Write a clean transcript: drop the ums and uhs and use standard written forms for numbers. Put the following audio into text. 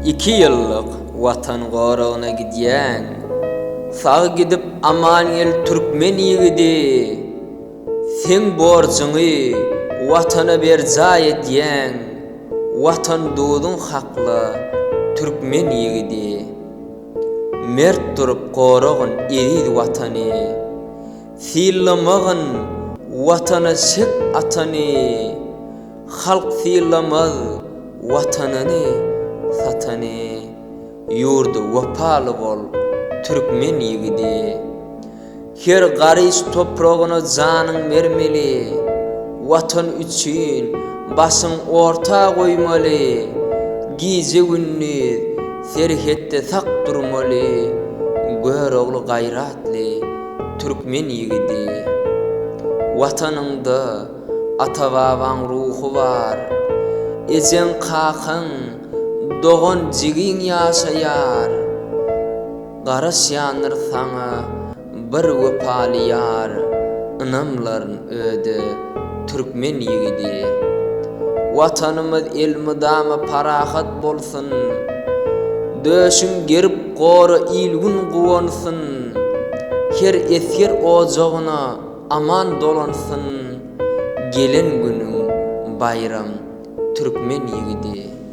2 yıllık vatan gorağına gidiyen, sağ gidip aman el Türkmen yigidi. Sen borcunu vatana berca ediyen, vatan doğdun haklı Türkmen yigidi. Mert durup gorağın eriydi vatanı, sıylamağın vatana şek atanı. Halk sıylamaz vatanını satanı. Yurdu vapalı bol Türkmen yigidi. Her garis toprağına canın vermeli, vatan üçün basın orta koymalı. Gece gündüz serhette sak durmalı, gör oğlu gayratlı Türkmen yigidi. Vatanında ata baban ruhu var, ezen kakın doğan jigin yaşayar. Garas yanır sana bir vepalı yar, ınamların ödü Türkmen yigidi. Vatanımız elmidama parahat bolsun, döşün gerip qoru ilgun quvansın. Her esir ocağına aman dolansın, gelen günün bayram Türkmen yigidi.